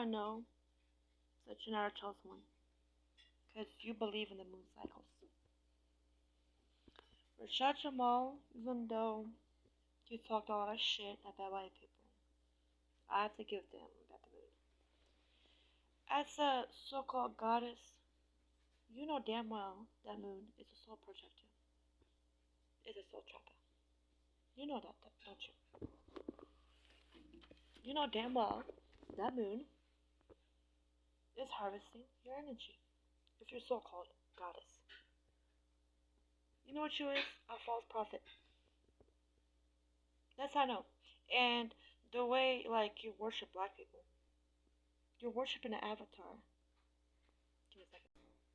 I know that you're not a chosen one. Because you believe in the moon cycles. Rashad Jamal, even though he talked a lot of shit about white people, I have to give them that the moon. As a so-called goddess, you know damn well that moon is a soul projector. It's a soul trapper. You know that, don't you? You know damn well that moon is harvesting your energy. If you're so-called goddess. You know what you is? A false prophet. That's how I know. And the way, like, you worship black people, you're worshiping an avatar. Give me a second.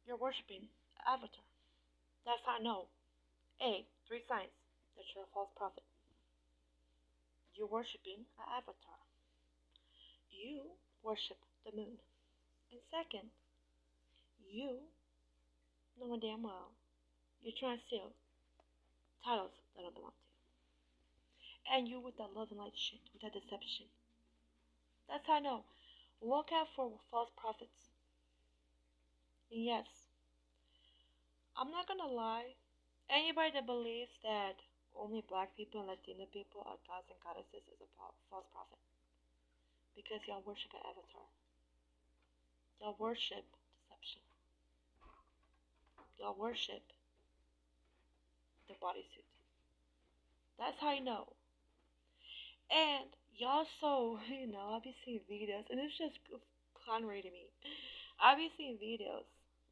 You're worshiping an avatar. That's how I know. A, 3 signs that you're a false prophet. You're worshiping an avatar. You worship the moon. And second, you knowing damn well you're trying to steal titles that don't belong to you. And you with that love and light shit, with that deception. That's how I know. Look out for false prophets. And yes, I'm not gonna lie. Anybody that believes that only black people and Latina people are gods and goddesses is a false prophet. Because y'all worship an avatar. Y'all worship deception. Y'all worship the bodysuit. That's how you know. And y'all so, I be seeing videos, and it's just clownery to me. I be seeing videos,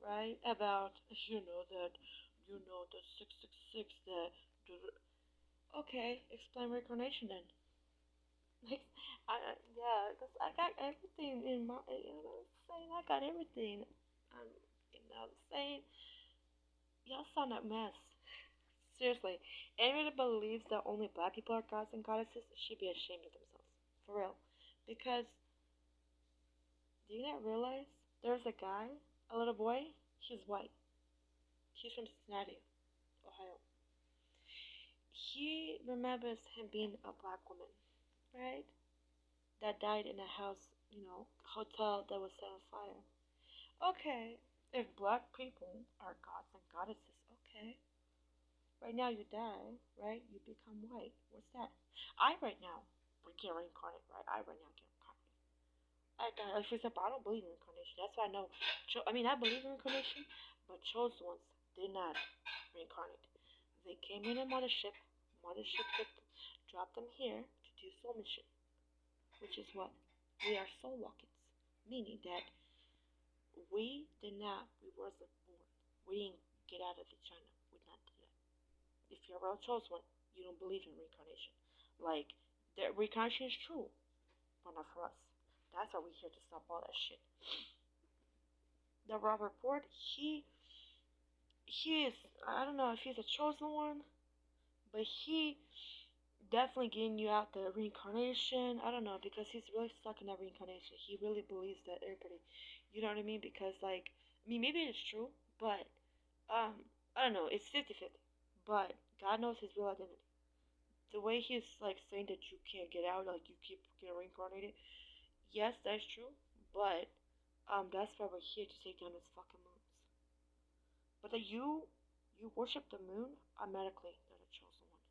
right, about, that, the 666, that, okay, explain reincarnation then. Like, because I got everything in my, what I'm saying? I got everything. I'm saying? Y'all sound like mess. Seriously, anybody that believes that only black people are gods and goddesses should be ashamed of themselves. For real. Because, do you not realize there's a guy, a little boy, he's white. He's from Cincinnati, Ohio. He remembers him being a black woman, right? That died in a house, hotel that was set on fire. Okay, if black people are gods and goddesses, okay. Right now you die, right? You become white. What's that? I right now get reincarnated, right? I right now get reincarnated. For example, I don't believe in reincarnation. That's why I know. I believe in reincarnation, but chosen ones did not reincarnate. They came in a mothership. Mothership dropped them here to do soul mission, which is what we are soul walkers, meaning that we wasn't born. We didn't get out of vagina. We did not do that. If you're a real chosen one, you don't believe in reincarnation. Like, the reincarnation is true, but not for us. That's why we're here to stop all that shit. The Robert Ford, he is, I don't know if he's a chosen one, but he definitely getting you out the reincarnation. I don't know, because he's really stuck in that reincarnation. He really believes that everybody, you know what I mean? Because, like, maybe it's true, but, I don't know, it's 50-50. But God knows his real identity. The way he's, like, saying that you can't get out, like, you keep getting reincarnated, yes, that's true, but, that's why we're here to take down these fucking moons. But that you worship the moon, automatically, they're the chosen one.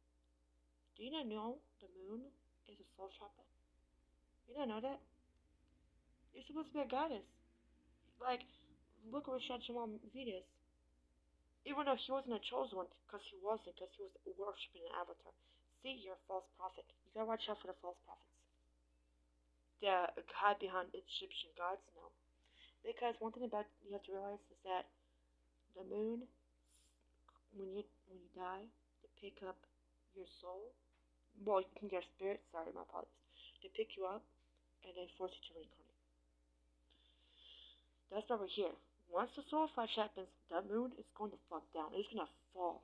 Do you not know the moon is a soul trapper? You don't know that? You're supposed to be a goddess. Like, look at Rashad Jamal videos. Even though he wasn't a chosen one, because he was worshipping an avatar. See, you're a false prophet. You gotta watch out for the false prophets. The hide behind Egyptian gods, no. Because one thing about you have to realize is that the moon, when you die, to pick up your soul, well, your spirit, sorry, my apologies, to pick you up and then force you to reincarnate. That's why we're here. Once the soul flash happens, the moon is going to fuck down. It's gonna fall.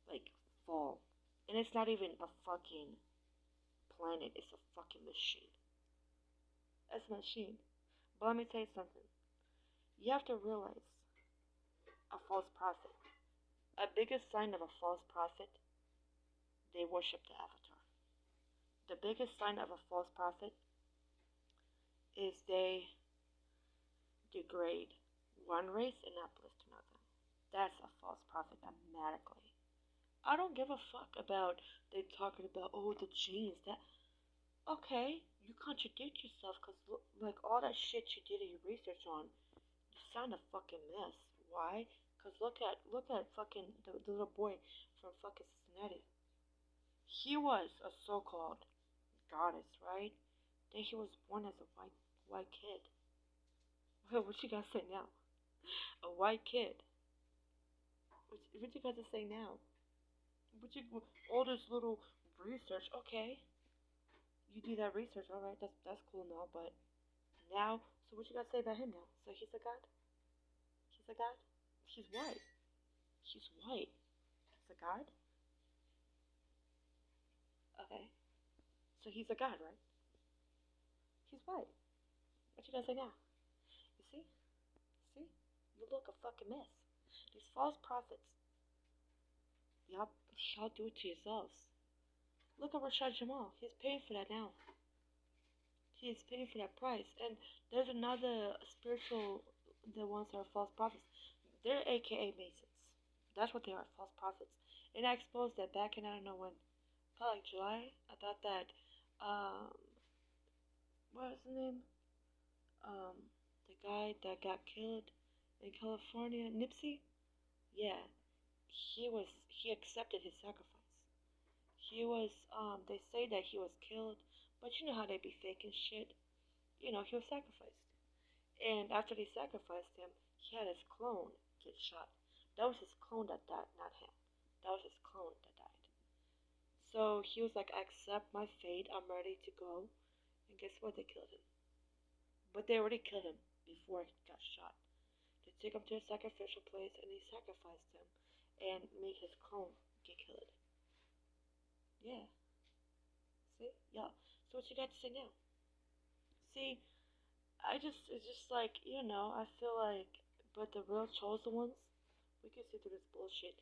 Like, fall. And it's not even a fucking planet, it's a fucking machine. It's a machine. But let me tell you something. You have to realize a false prophet. A biggest sign of a false prophet, they worship the avatar. The biggest sign of a false prophet is they degrade one race and uplift another. That's a false prophet automatically. I don't give a fuck about they talking about the genes that. Okay, you contradict yourself because like all that shit you did your research on, you sound a fucking mess. Why? Because look at fucking the little boy from fucking Cincinnati. He was a so-called goddess, right? Then he was born as a white kid. What you guys say now? A white kid. What you guys say now? What you all this little research? Okay, you do that research. All right, that's cool now. But now, so what you got to say about him now? So he's a god. He's a god. He's white. He's white. He's a god. Okay, so he's a god, right? He's white. What you got to say now? You see? See? You look a fucking mess. These false prophets. Y'all do it to yourselves. Look at Rashad Jamal. He's paying for that now. He's paying for that price. And there's another spiritual, the ones that are false prophets. They're AKA Masons. That's what they are, false prophets. And I exposed that back in, I don't know when, probably like July, about that, what was his name? Um, the guy that got killed in California, Nipsey? Yeah, he accepted his sacrifice. He was, they say that he was killed, but you know how they be faking shit. You know, he was sacrificed. And after they sacrificed him, he had his clone get shot. That was his clone that died, not him. That was his clone that died. So he was like, I accept my fate, I'm ready to go. And guess what? They killed him. But they already killed him before he got shot. They took him to a sacrificial place and they sacrificed him and made his clone get killed. Yeah. See? Yeah. So what you got to say now? See, it's just like, I feel like, but the real chosen ones, we can see through this bullshit.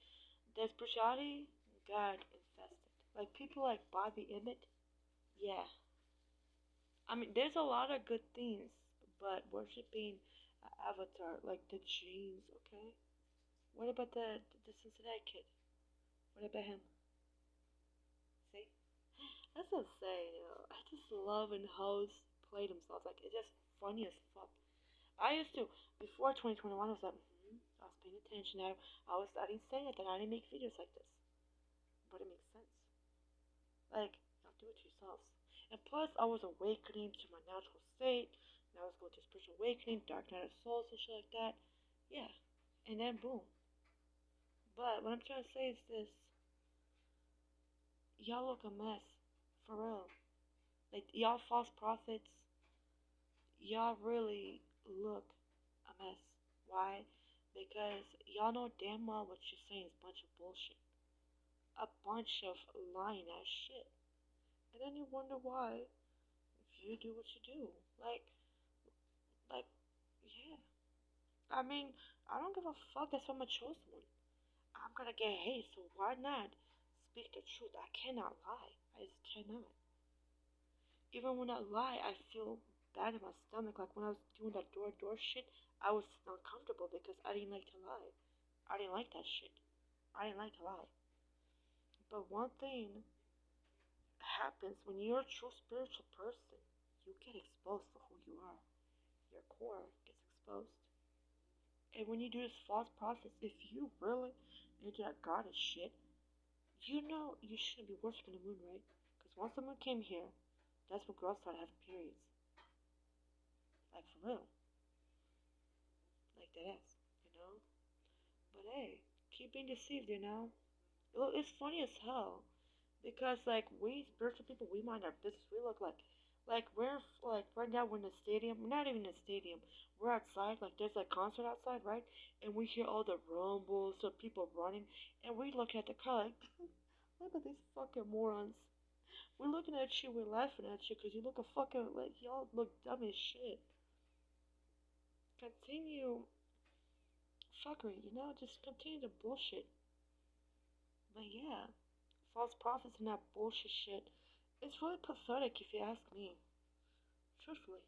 There's spirituality, God infested. Like people like Bobby Emmett, yeah. I mean, there's a lot of good things, but worshiping Avatar, like the genes, okay? What about the Cincinnati kid? What about him? See? That's insane. I just love when hoes play themselves. Like, it's just funny as fuck. I used to, before 2021, I was like, I was paying attention. I didn't say that, I didn't make videos like this. But it makes sense. Like, y'all do it yourselves. And plus, I was awakening to my natural state. And I was going to spiritual awakening, dark night of souls, and shit like that. Yeah. And then, boom. But what I'm trying to say is this. Y'all look a mess. For real. Like, y'all false prophets, y'all really look a mess. Why? Because y'all know damn well what you're saying is a bunch of bullshit. A bunch of lying ass shit. And then you wonder why you do what you do. Like, yeah. I mean, I don't give a fuck. That's why I'm a chosen one. I'm gonna get hate, so why not speak the truth? I cannot lie. I just cannot. Even when I lie, I feel bad in my stomach. Like when I was doing that door shit, I was uncomfortable because I didn't like to lie. I didn't like that shit. I didn't like to lie. But one thing happens when you're a true spiritual person, you get exposed for who you are. Your core gets exposed. And when you do this false process, if you really into that goddess shit, you know you shouldn't be worshiping the moon, right? Because once the moon came here, that's when girls started having periods. Like for real. Like that ass, you know? But hey, keep being deceived. It's funny as hell. Because like we spiritual people, we mind our business. We look like we're like right now we're in the stadium. We're not even in the stadium. We're outside. Like there's a concert outside, right? And we hear all the rumbles of people running, and we look at the car like, look at these fucking morons. We're looking at you. We're laughing at you because you look a fucking like y'all look dumb as shit. Continue fuckery. Just continue the bullshit. But yeah, false prophets and that bullshit shit. It's really pathetic if you ask me. Truthfully.